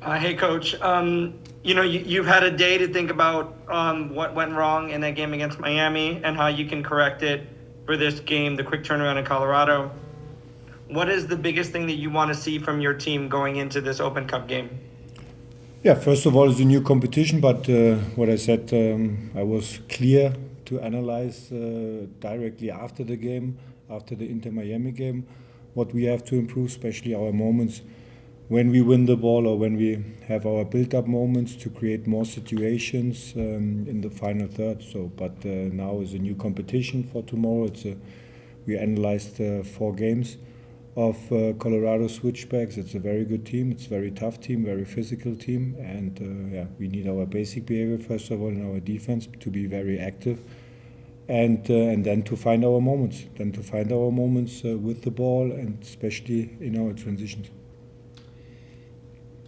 Hey, Coach. You've had a day to think about what went wrong in that game against Miami and how you can correct it for this game, the quick turnaround in Colorado. What is the biggest thing that you want to see from your team going into this Open Cup game? Yeah, first of all, it's a new competition, but what I said, I was clear to analyze directly after the game, after the Inter Miami game, what we have to improve, especially our moments when we win the ball or when we have our build-up moments to create more situations in the final third. But now is a new competition for tomorrow. We analyzed 4 games of Colorado Switchbacks. It's a very good team. It's a very tough team, very physical team, and we need our basic behavior first of all in our defense to be very active, and then to find our moments. With the ball and especially in our transitions.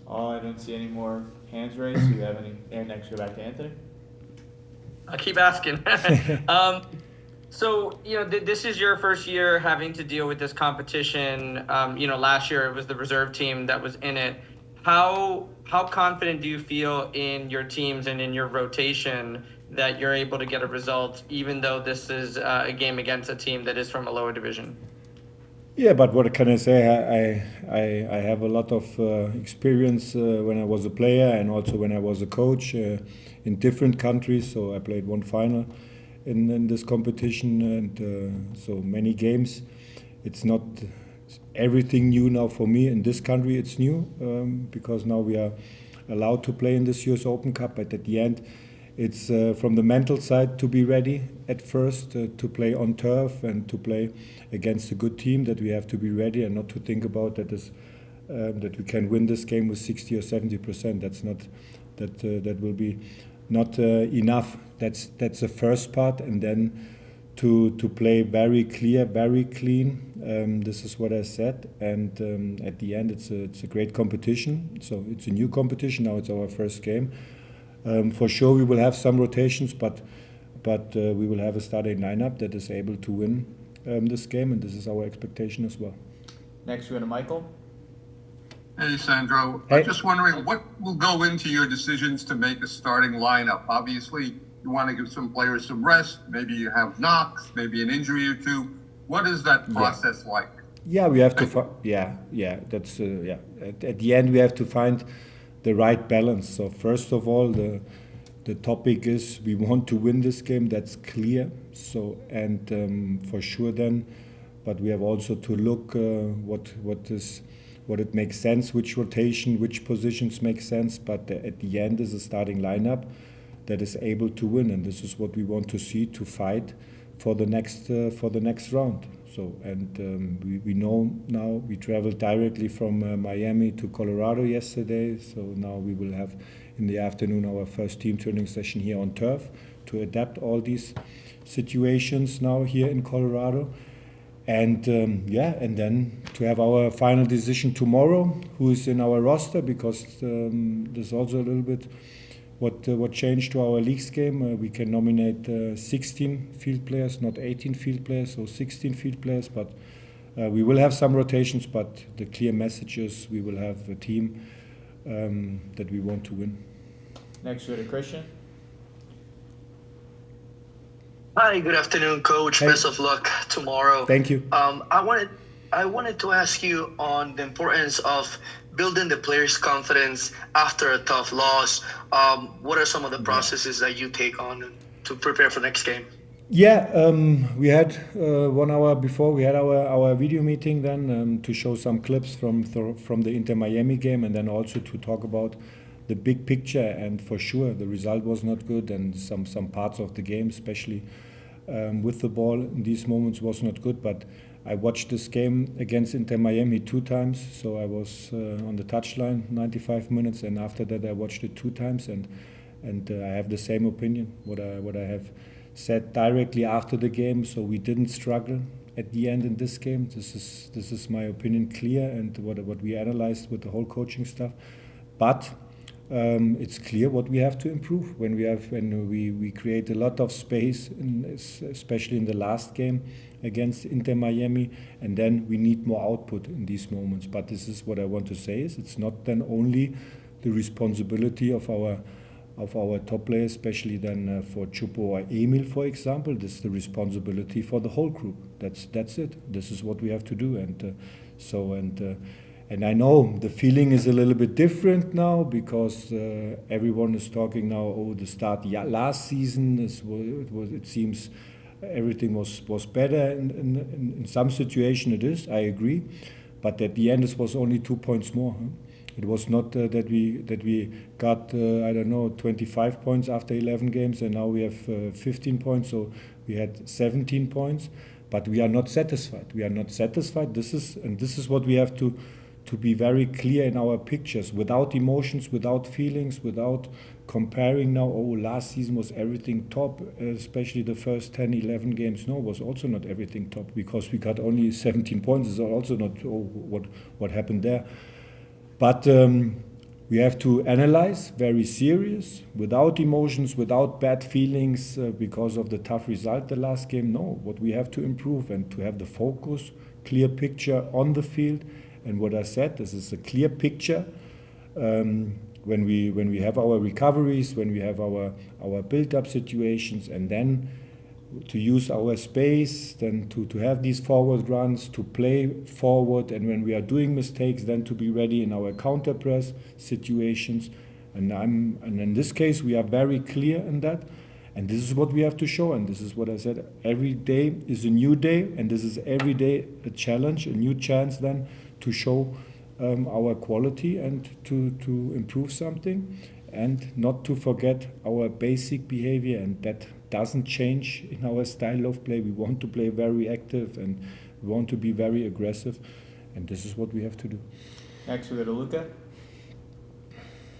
I don't see any more hands raised. Do you have any? And next, go back to Anthony. I'll keep asking. This is your first year having to deal with this competition. Last year it was the reserve team that was in it. How confident do you feel in your teams and in your rotation that you're able to get a result, even though this is a game against a team that is from a lower division? Yeah, but what can I say? I have a lot of experience when I was a player and also when I was a coach in different countries. So I played one final in this competition, and so many games. It's not everything new now for me. In this country, it's new because now we are allowed to play in this US Open Cup. But at the end, it's from the mental side to be ready at first to play on turf and to play against a good team, that we have to be ready and not to think about that we can win this game with 60 or 70%. That's not that will be not enough. That's the first part, and then to play very clear, very clean. This is what I said, and at the end, it's a great competition. So it's a new competition now. It's our first game. For sure, we will have some rotations, but we will have a starting lineup that is able to win this game, and this is our expectation as well. Next, we go to Michael. Hey, Sandro. Hey. I'm just wondering what will go into your decisions to make a starting lineup. Obviously, you want to give some players some rest. Maybe you have knocks, maybe an injury or two. What is that process like? Yeah, we have to. That's At the end, we have to find the right balance. So first of all, the topic is we want to win this game. That's clear. So and for sure then, but we have also to look what it makes sense, which rotation, which positions make sense. But at the end is a starting lineup that is able to win, and this is what we want to see, to fight for the next round. So and we know now we traveled directly from Miami to Colorado yesterday. So now we will have in the afternoon our first team training session here on turf to adapt all these situations now here in Colorado. And and then to have our final decision tomorrow, who is in our roster, because there's also a little bit what changed to our leagues game. We can nominate 16 field players, not 18 field players, so 16 field players. But we will have some rotations. But the clear message is we will have a team that we want to win. Next, we go to Christian. Hi, good afternoon, Coach. Hey. Best of luck tomorrow. Thank you. I wanted to ask you on the importance of building the players' confidence after a tough loss. What are some of the processes that you take on to prepare for next game? Yeah, we had 1 hour before we had our video meeting then to show some clips from the Inter Miami game, and then also to talk about the big picture. And for sure, the result was not good, and some parts of the game, especially with the ball in these moments, was not good. But I watched this game against Inter Miami 2 times, so I was on the touchline 95 minutes, and after that I watched it 2 times, and I have the same opinion. What I have said directly after the game. So we didn't struggle at the end in this game. This is my opinion, clear, and what we analyzed with the whole coaching staff. But it's clear what we have to improve when we create a lot of space, especially in the last game against Inter Miami, and then we need more output in these moments. But this is what I want to say: is it's not then only the responsibility of our top players, especially then for Chupo or Emil, for example. This is the responsibility for the whole group. That's it. This is what we have to do, and I know the feeling is a little bit different now because everyone is talking now. Oh, the start last season it seems everything was better in some situation. It is, I agree, but at the end it was only 2 points more. Huh? It was not that we got 25 points after 11 games, and now we have 15 points. So we had 17 points, but we are not satisfied. We are not satisfied. This is what we have to be very clear in our pictures, without emotions, without feelings, without comparing now. Oh, last season was everything top, especially the first 10, 11 games. No, was also not everything top because we got only 17 points. It's also not what happened there. But we have to analyze, very serious, without emotions, without bad feelings because of the tough result the last game. No, what we have to improve and to have the focus, clear picture on the field. And what I said, this is a clear picture when we have our recoveries, when we have our build-up situations, and then to use our space, then to have these forward runs, to play forward, and when we are doing mistakes, then to be ready in our counter press situations. And in this case, we are very clear in that. And this is what we have to show, and this is what I said. Every day is a new day, and this is every day a challenge, a new chance then to show our quality and to improve something, and not to forget our basic behavior, and that doesn't change in our style of play. We want to play very active, and we want to be very aggressive, and this is what we have to do. Next, we go to Luca.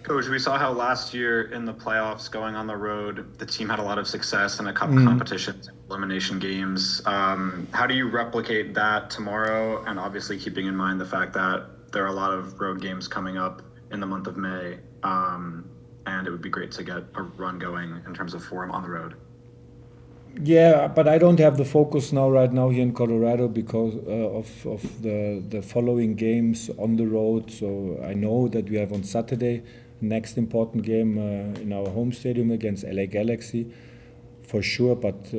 Coach, we saw how last year in the playoffs, going on the road, the team had a lot of success in a couple competitions, elimination games. How do you replicate that tomorrow? And obviously keeping in mind the fact that there are a lot of road games coming up in the month of May. And it would be great to get a run going in terms of form on the road. Yeah, but I don't have the focus right now here in Colorado because of the following games on the road. So I know that we have on Saturday next important game in our home stadium against LA Galaxy, for sure. But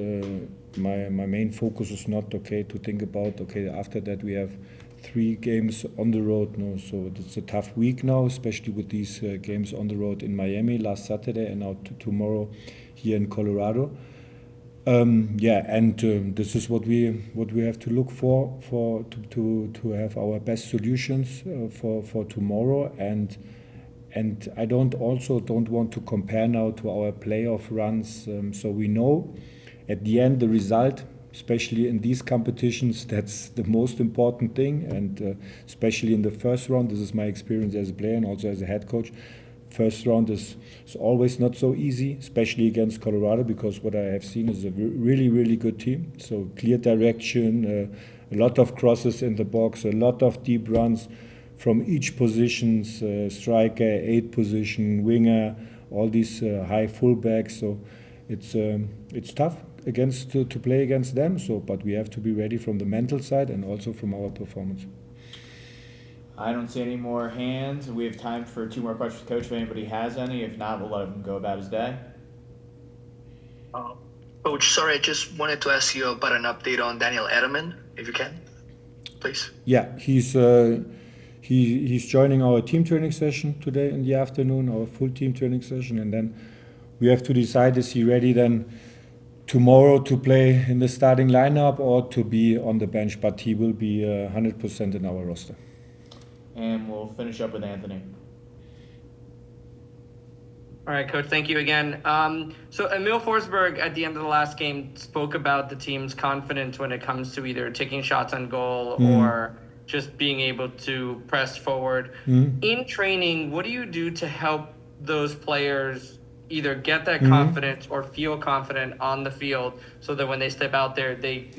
my main focus is not to think about after that we have 3 games on the road. No, so it's a tough week now, especially with these games on the road in Miami last Saturday and now tomorrow here in Colorado. This is what we have to look for to have our best solutions for tomorrow, and I don't want to compare now to our playoff runs. So we know at the end the result, especially in these competitions, that's the most important thing, and especially in the first round. This is my experience as a player and also as a head coach. First round is always not so easy, especially against Colorado, because what I have seen is a really, really good team. So clear direction, a lot of crosses in the box, a lot of deep runs from each positions, striker, 8 position, winger, all these high fullbacks. So it's tough to play against them. So, but we have to be ready from the mental side and also from our performance. I don't see any more hands. We have time for 2 more questions, Coach, if anybody has any. If not, we'll let him go about his day. Coach, sorry, I just wanted to ask you about an update on Daniel Edman, if you can, please. Yeah, he's joining our team training session today in the afternoon, our full team training session, and then we have to decide, is he ready then tomorrow to play in the starting lineup or to be on the bench, but he will be 100% in our roster. And we'll finish up with Anthony. All right, Coach, thank you again. So Emil Forsberg at the end of the last game spoke about the team's confidence when it comes to either taking shots on goal or just being able to press forward. In training, what do you do to help those players either get that confidence or feel confident on the field so that when they step out there, they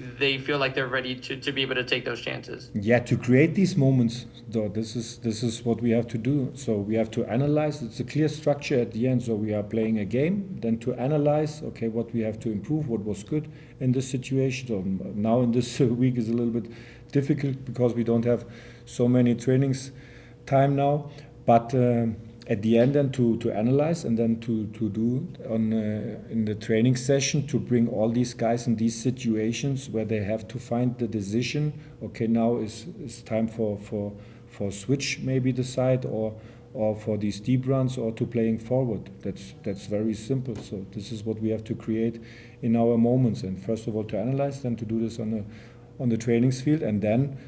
feel like they're ready to be able to take those chances? Yeah, to create these moments, though, this is what we have to do. So we have to analyze. It's a clear structure at the end. So we are playing a game, then to analyze, what we have to improve, what was good in this situation. So now in this week is a little bit difficult because we don't have so many trainings time now. But at the end then to analyze and then to do on in the training session to bring all these guys in these situations where they have to find the decision. Okay, now is time for switch maybe the side or for these deep runs or to playing forward. That's very simple. So this is what we have to create in our moments. And first of all to analyze, then to do this on the trainings field, and then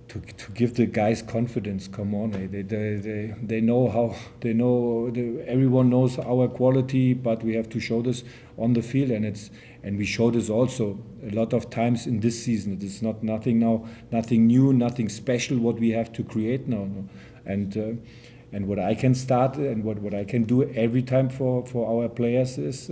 to give the guys confidence. Come on, they know how everyone knows our quality, but we have to show this on the field, and we show this also a lot of times in this season. It is nothing new, nothing special what we have to create now. No? And what I can start and what I can do every time for our players is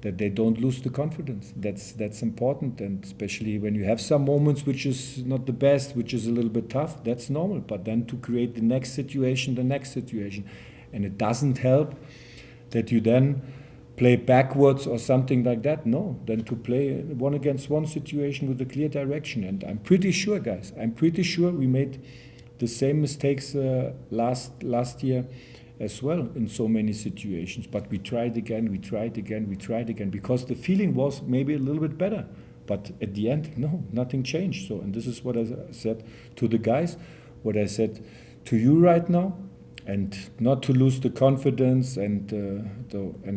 that they don't lose the confidence. That's important, and especially when you have some moments which is not the best, which is a little bit tough, that's normal. But then to create the next situation, and it doesn't help that you then play backwards or something like that. No, then to play 1-against-1 situation with a clear direction. And I'm pretty sure, guys, we made the same mistakes last year as well in so many situations, but we tried again, because the feeling was maybe a little bit better, but at the end, no, nothing changed. So, and this is what I said to the guys, what I said to you right now, and not to lose the confidence, and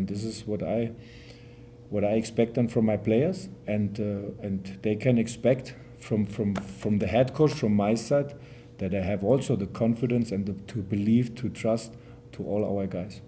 this is what I expect then from my players, and they can expect from the head coach, from my side, that I have also the confidence and to believe, to trust to all our guys.